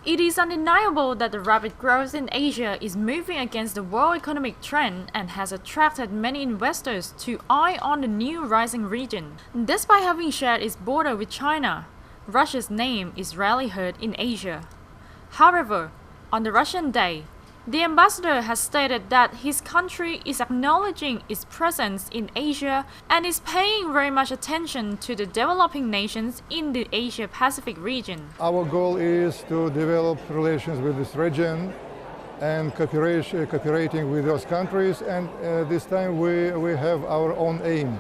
It is undeniable that the rapid growth in Asia is moving against the world economic trend and has attracted many investors to eye on the new rising region. Despite having shared its border with China, Russia's name is rarely heard in Asia. However, on the Russian Day, the ambassador has stated that his country is acknowledging its presence in Asia and is paying very much attention to the developing nations in the Asia-Pacific region. Our goal is to develop relations with this region and cooperating with those countries, and this time we have our own aim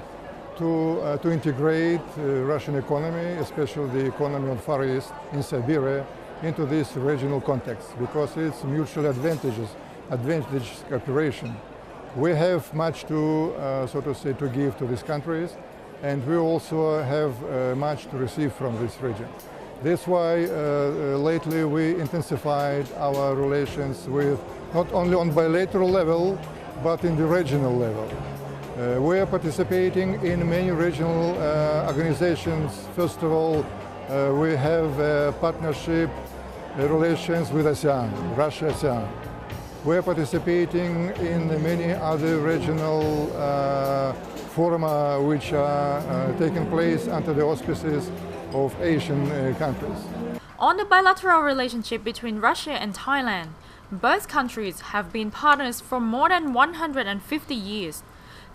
to integrate Russian economy, especially the economy of Far East in Siberia, into this regional context, because it's mutually advantageous cooperation. We have much to, to give to these countries, and we also have much to receive from this region. That's why lately we intensified our relations with, not only on bilateral level, but in the regional level. We are participating in many regional organizations. First of all, we have partnership relations with ASEAN, Russia-ASEAN. We are participating in many other regional forums which are taking place under the auspices of Asian countries. On the bilateral relationship between Russia and Thailand, both countries have been partners for more than 150 years.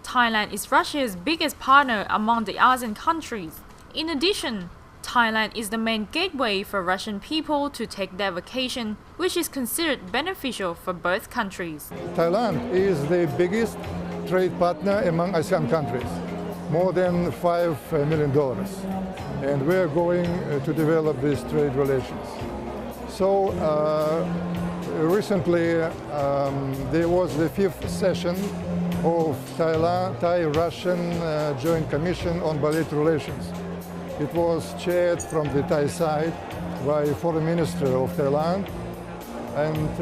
Thailand is Russia's biggest partner among the ASEAN countries. In addition, Thailand is the main gateway for Russian people to take their vacation, which is considered beneficial for both countries. Thailand is the biggest trade partner among ASEAN countries, more than $5 million. And we are going to develop these trade relations. So recently there was the 5th session of Thai-Russian Joint Commission on Bilateral Relations. It was chaired from the Thai side by Foreign Minister of Thailand, and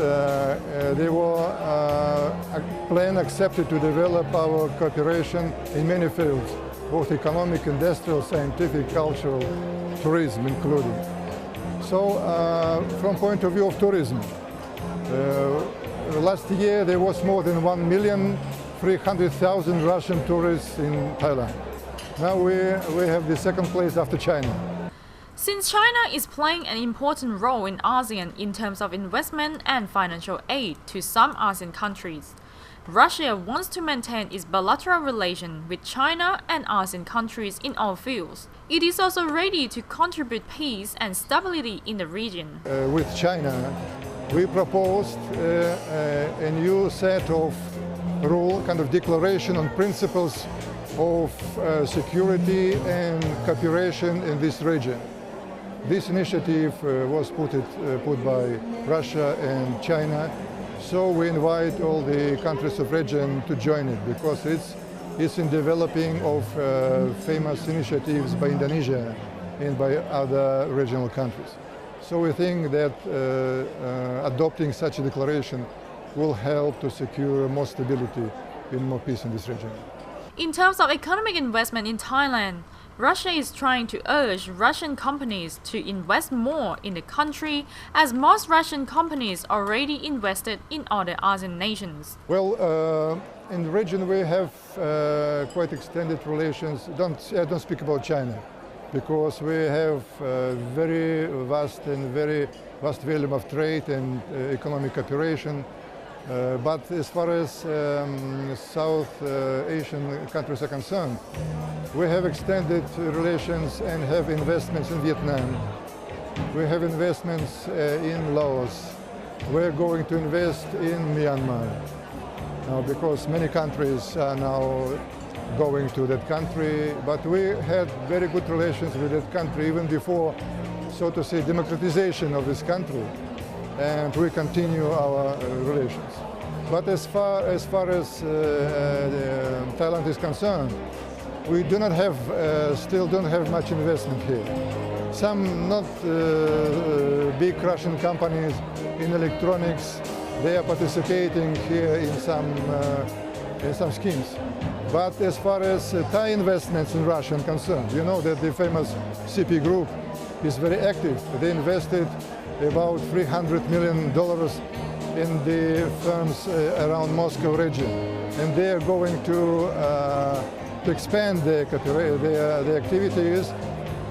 they were plan accepted to develop our cooperation in many fields, both economic, industrial, scientific, cultural, tourism including. So from point of view of tourism, last year there was more than 1,300,000 Russian tourists in Thailand. Now we have the second place after China. Since China is playing an important role in ASEAN in terms of investment and financial aid to some ASEAN countries, Russia wants to maintain its bilateral relation with China and ASEAN countries in all fields. It is also ready to contribute peace and stability in the region. With China, we proposed a new set of rules, kind of declaration on principles of security and cooperation in this region. This initiative was put by Russia and China, so we invite all the countries of region to join it, because it's in developing of famous initiatives by Indonesia and by other regional countries. So we think that adopting such a declaration will help to secure more stability and more peace in this region. In terms of economic investment in Thailand, Russia is trying to urge Russian companies to invest more in the country, as most Russian companies already invested in other ASEAN nations. Well, in the region we have quite extended relations. I don't speak about China, because we have very vast volume of trade and economic cooperation. But as far as South Asian countries are concerned, we have extended relations and have investments in Vietnam. We have investments in Laos. We're going to invest in Myanmar now, because many countries are now going to that country. But we had very good relations with that country even before, so to say, democratization of this country. And we continue our relations. But as far as Thailand is concerned, we do not have, still don't have much investment here. Some not big Russian companies in electronics, they are participating here in some schemes. But as far as Thai investments in Russia are concerned, you know that the famous CP Group is very active. They invested about $300 million in the firms around Moscow region, and they are going to expand their activities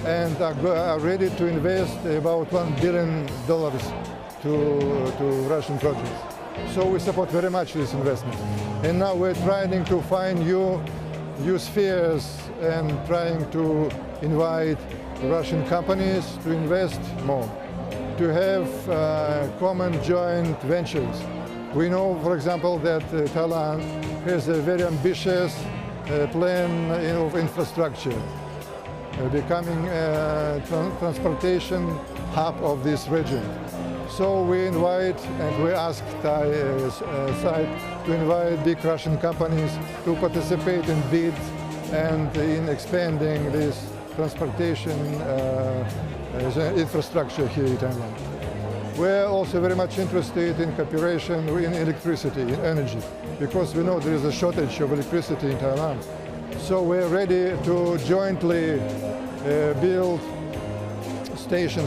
and are ready to invest about $1 billion to Russian projects. So we support very much this investment. And now we're trying to find new spheres and trying to invite Russian companies to invest more, to have common joint ventures. We know, for example, that Thailand has a very ambitious plan of infrastructure, becoming a transportation hub of this region. So we invite and we ask Thai side to invite big Russian companies to participate in bids and in expanding this transportation infrastructure here in Thailand. We're also very much interested in cooperation in electricity, in energy, because we know there is a shortage of electricity in Thailand. So we're ready to jointly build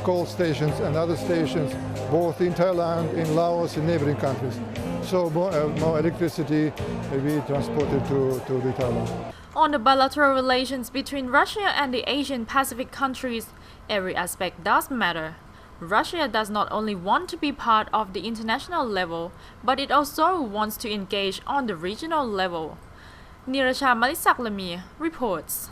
coal stations and other stations, both in Thailand, in Laos, and neighboring countries. So more electricity will be transported to the Thailand. On the bilateral relations between Russia and the Asian Pacific countries, every aspect does matter. Russia does not only want to be part of the international level, but it also wants to engage on the regional level. Nirasha Malisak Lamir reports.